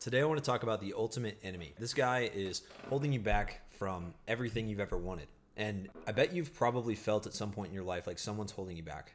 Today I want to talk about the ultimate enemy. This guy is holding you back from everything you've ever wanted. And I bet you've probably felt at some point in your life like someone's holding you back.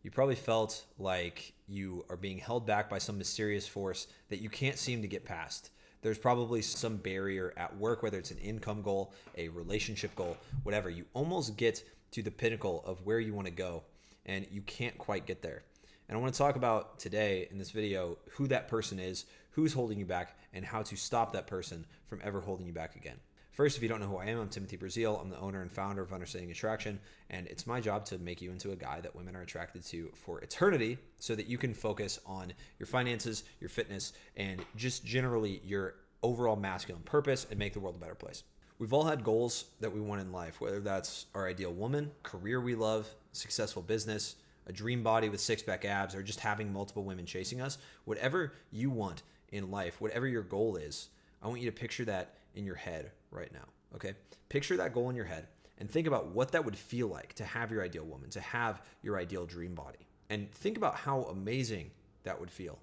You probably felt like you are being held back by some mysterious force that you can't seem to get past. There's probably some barrier at work, whether it's an income goal, a relationship goal, whatever. You almost get to the pinnacle of where you want to go and you can't quite get there. And I want to talk about today in this video who that person is, who's holding you back, and how to stop that person from ever holding you back again. First, if you don't know who I am, I'm Timothy Brazil. I'm the owner and founder of Understanding Attraction, and it's my job to make you into a guy that women are attracted to for eternity so that you can focus on your finances, your fitness, and just generally your overall masculine purpose and make the world a better place. We've all had goals that we want in life, whether that's our ideal woman, career we love, successful business, a dream body with six-pack abs, or just having multiple women chasing us. Whatever you want in life, whatever your goal is, I want you to picture that in your head right now, okay? Picture that goal in your head and think about what that would feel like to have your ideal woman, to have your ideal dream body. And think about how amazing that would feel.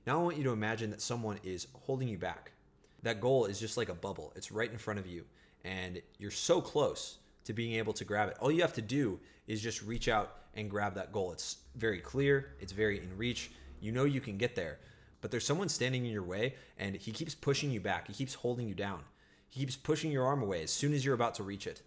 Now I want you to imagine that someone is holding you back. That goal is just like a bubble. It's right in front of you, and you're so close to being able to grab it. All you have to do is just reach out and grab that goal. It's very clear. It's very in reach. You know you can get there, but there's someone standing in your way, and he keeps pushing you back. He keeps holding you down. He keeps pushing your arm away as soon as you're about to reach it.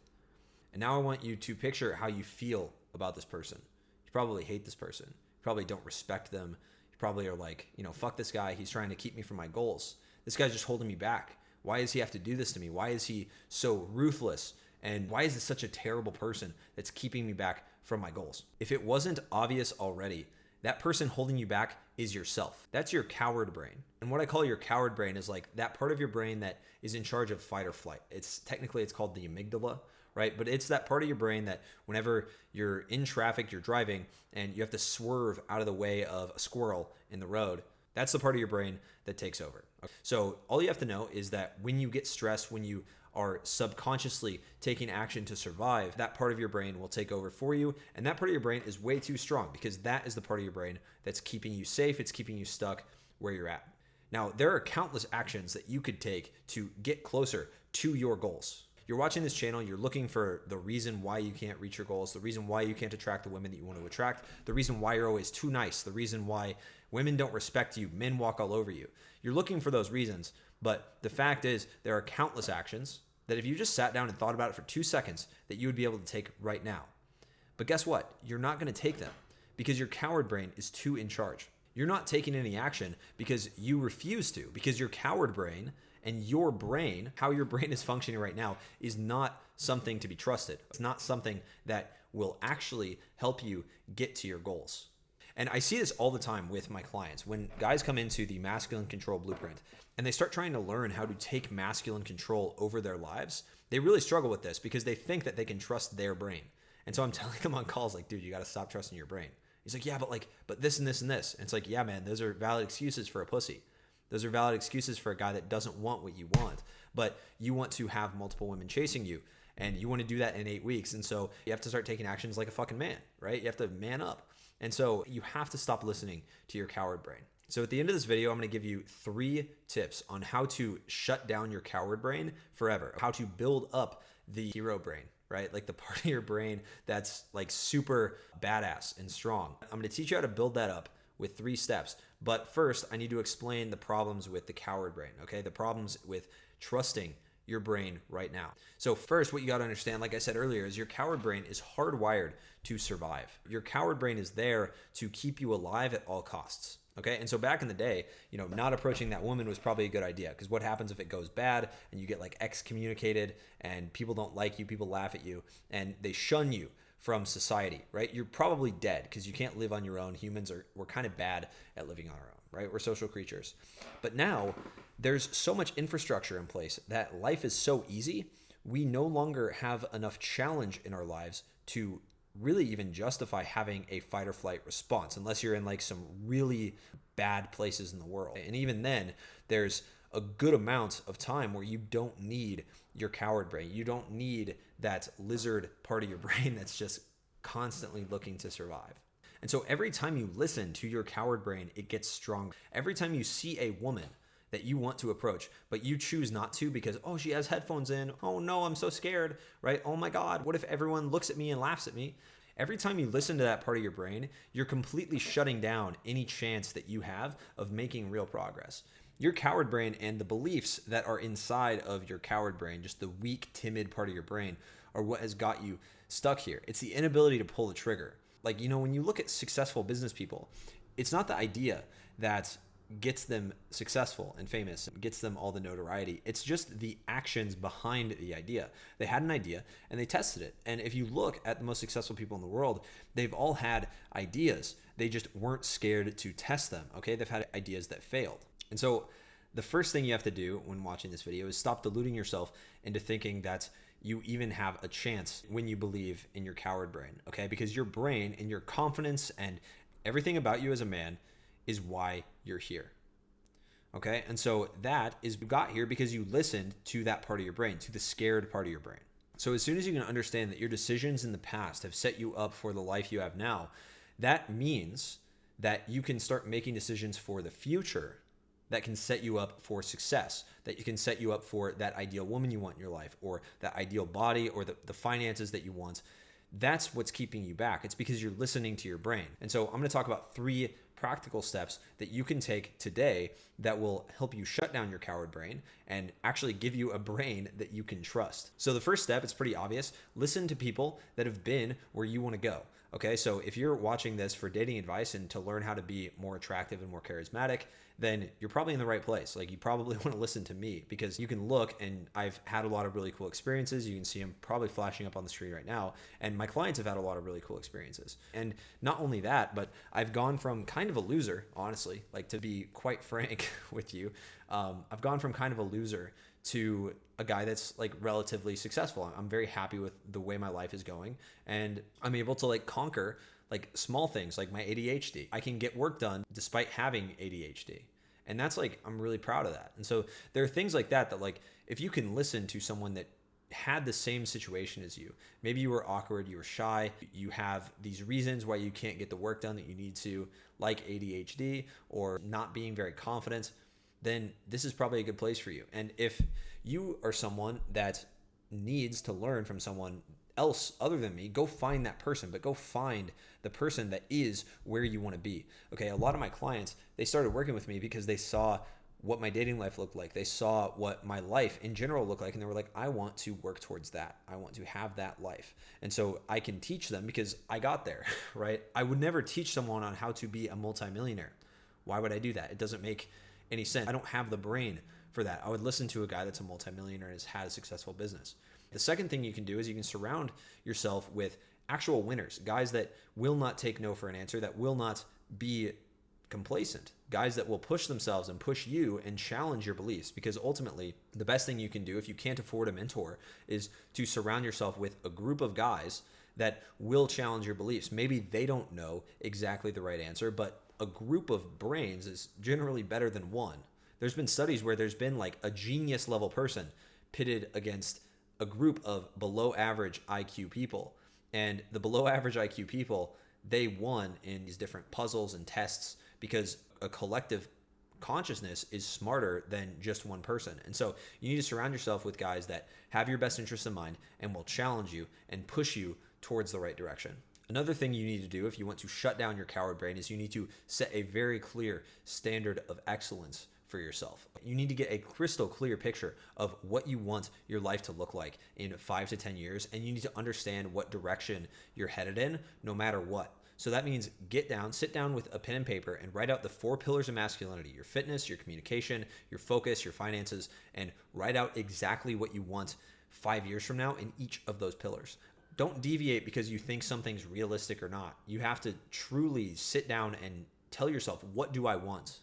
And now I want you to picture how you feel about this person. You probably hate this person. You probably don't respect them. You probably are like, fuck this guy. He's trying to keep me from my goals. This guy's just holding me back. Why does he have to do this to me? Why is he so ruthless? And why is this such a terrible person that's keeping me back from my goals? If it wasn't obvious already, that person holding you back is yourself. That's your coward brain. And what I call your coward brain is like that part of your brain that is in charge of fight or flight. It's called the amygdala, right? But it's that part of your brain that whenever you're in traffic, you're driving, and you have to swerve out of the way of a squirrel in the road, that's the part of your brain that takes over. So all you have to know is that when you get stressed, when you are subconsciously taking action to survive, that part of your brain will take over for you. And that part of your brain is way too strong because that is the part of your brain that's keeping you safe. It's keeping you stuck where you're at. Now, there are countless actions that you could take to get closer to your goals. You're watching this channel, you're looking for the reason why you can't reach your goals, the reason why you can't attract the women that you want to attract, the reason why you're always too nice, the reason why women don't respect you, men walk all over you. You're looking for those reasons, but the fact is there are countless actions that if you just sat down and thought about it for 2 seconds that you would be able to take right now. But guess what? You're not going to take them because your coward brain is too in charge. You're not taking any action because you refuse to, because your coward brain and your brain, how your brain is functioning right now, is not something to be trusted. It's not something that will actually help you get to your goals. And I see this all the time with my clients. When guys come into the masculine control blueprint and they start trying to learn how to take masculine control over their lives, they really struggle with this because they think that they can trust their brain. And so I'm telling them on calls like, dude, you got to stop trusting your brain. He's like, yeah, but this and this and this. And it's like, yeah, man, those are valid excuses for a pussy. Those are valid excuses for a guy that doesn't want what you want, but you want to have multiple women chasing you and you want to do that in 8 weeks. And so you have to start taking actions like a fucking man, right? You have to man up. And so you have to stop listening to your coward brain. So at the end of this video, I'm going to give you 3 tips on how to shut down your coward brain forever, how to build up the hero brain, right? Like the part of your brain that's like super badass and strong. I'm going to teach you how to build that up with 3 steps. But first, I need to explain the problems with the coward brain, okay? The problems with trusting your brain right now. So first, what you got to understand, like I said earlier, is your coward brain is hardwired to survive. Your coward brain is there to keep you alive at all costs. Okay. And so back in the day, not approaching that woman was probably a good idea because what happens if it goes bad and you get like excommunicated and people don't like you, people laugh at you and they shun you from society, right? You're probably dead because you can't live on your own. We're kind of bad at living on our own, right? We're social creatures. But now there's so much infrastructure in place that life is so easy. We no longer have enough challenge in our lives to really even justify having a fight or flight response unless you're in like some really bad places in the world. And even then, there's a good amount of time where you don't need your coward brain. You don't need that lizard part of your brain that's just constantly looking to survive. And so every time you listen to your coward brain, it gets stronger. Every time you see a woman that you want to approach, but you choose not to because, oh, she has headphones in. Oh no, I'm so scared, right? Oh my God, what if everyone looks at me and laughs at me? Every time you listen to that part of your brain, you're completely shutting down any chance that you have of making real progress. Your coward brain and the beliefs that are inside of your coward brain, just the weak, timid part of your brain, are what has got you stuck here. It's the inability to pull the trigger. Like, when you look at successful business people, it's not the idea that gets them successful and famous, gets them all the notoriety. It's just the actions behind the idea. They had an idea and they tested it. And if you look at the most successful people in the world, they've all had ideas. They just weren't scared to test them. Okay. They've had ideas that failed. And so the first thing you have to do when watching this video is stop deluding yourself into thinking that you even have a chance when you believe in your coward brain. Okay. Because your brain and your confidence and everything about you as a man is why you're here. Okay. And so that is, you got here because you listened to that part of your brain, to the scared part of your brain. So as soon as you can understand that your decisions in the past have set you up for the life you have now, that means that you can start making decisions for the future that can set you up for success, that you can set you up for that ideal woman you want in your life, or that ideal body, or the finances that you want. That's what's keeping you back. It's because you're listening to your brain. And so I'm going to talk about 3 practical steps that you can take today that will help you shut down your coward brain and actually give you a brain that you can trust. So the first step, it's pretty obvious. Listen to people that have been where you want to go. Okay, so if you're watching this for dating advice and to learn how to be more attractive and more charismatic, then you're probably in the right place. Like, you probably want to listen to me because you can look, and I've had a lot of really cool experiences. You can see them probably flashing up on the screen right now. And my clients have had a lot of really cool experiences. And not only that, but I've gone from kind of a loser, honestly, like, to be quite frank with you, I've gone from kind of a loser to a guy that's like relatively successful. I'm very happy with the way my life is going, and I'm able to like conquer like small things like my ADHD. I can get work done despite having ADHD. And that's like, I'm really proud of that. And so there are things like that like, if you can listen to someone that had the same situation as you, maybe you were awkward, you were shy, you have these reasons why you can't get the work done that you need to, like ADHD or not being very confident, then this is probably a good place for you. And if you are someone that needs to learn from someone else other than me, go find that person, but go find the person that is where you want to be. Okay. A lot of my clients, they started working with me because they saw what my dating life looked like. They saw what my life in general looked like. And they were like, I want to work towards that. I want to have that life. And so I can teach them because I got there, right? I would never teach someone on how to be a multimillionaire. Why would I do that? It doesn't make any sense. I don't have the brain for that. I would listen to a guy that's a multimillionaire and has had a successful business. The second thing you can do is you can surround yourself with actual winners, guys that will not take no for an answer, that will not be complacent, guys that will push themselves and push you and challenge your beliefs. Because ultimately, the best thing you can do if you can't afford a mentor is to surround yourself with a group of guys that will challenge your beliefs. Maybe they don't know exactly the right answer, but a group of brains is generally better than one. There's been studies where there's been like a genius level person pitted against a group of below average IQ people. And the below average IQ people, they won in these different puzzles and tests because a collective consciousness is smarter than just one person. And so you need to surround yourself with guys that have your best interests in mind and will challenge you and push you towards the right direction. Another thing you need to do if you want to shut down your coward brain is you need to set a very clear standard of excellence for yourself. You need to get a crystal clear picture of what you want your life to look like in 5 to 10 years, and you need to understand what direction you're headed in no matter what. So that means sit down with a pen and paper and write out the 4 pillars of masculinity: your fitness, your communication, your focus, your finances, and write out exactly what you want 5 years from now in each of those pillars. Don't deviate because you think something's realistic or not. You have to truly sit down and tell yourself, what do I want?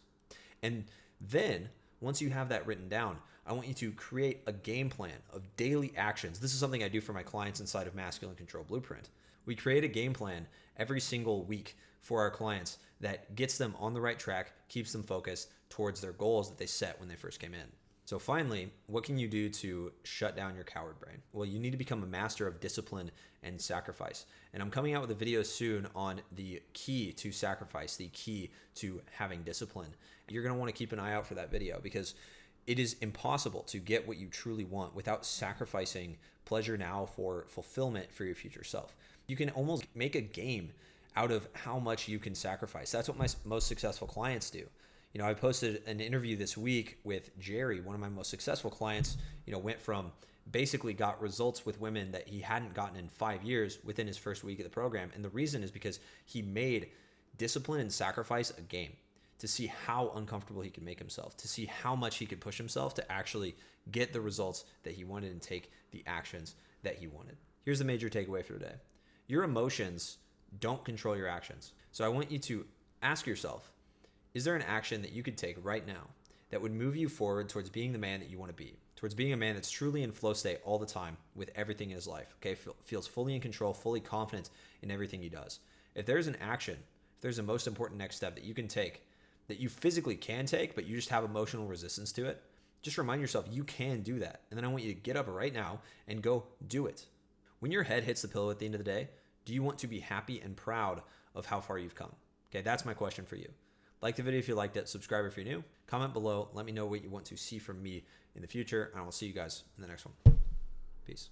And then once you have that written down, I want you to create a game plan of daily actions. This is something I do for my clients inside of Masculine Control Blueprint. We create a game plan every single week for our clients that gets them on the right track, keeps them focused towards their goals that they set when they first came in. So finally, what can you do to shut down your coward brain? Well, you need to become a master of discipline and sacrifice. And I'm coming out with a video soon on the key to sacrifice, the key to having discipline. You're going to want to keep an eye out for that video, because it is impossible to get what you truly want without sacrificing pleasure now for fulfillment for your future self. You can almost make a game out of how much you can sacrifice. That's what my most successful clients do. I posted an interview this week with Jerry, one of my most successful clients. Went from basically got results with women that he hadn't gotten in 5 years within his first week of the program. And the reason is because he made discipline and sacrifice a game, to see how uncomfortable he could make himself, to see how much he could push himself to actually get the results that he wanted and take the actions that he wanted. Here's the major takeaway for today. Your emotions don't control your actions. So I want you to ask yourself, is there an action that you could take right now that would move you forward towards being the man that you want to be, towards being a man that's truly in flow state all the time with everything in his life, okay? Feels fully in control, fully confident in everything he does. If there's an action, if there's a most important next step that you can take, that you physically can take, but you just have emotional resistance to it, just remind yourself you can do that. And then I want you to get up right now and go do it. When your head hits the pillow at the end of the day, do you want to be happy and proud of how far you've come? Okay, that's my question for you. Like the video if you liked it, subscribe if you're new, comment below, let me know what you want to see from me in the future, and I will see you guys in the next one. Peace.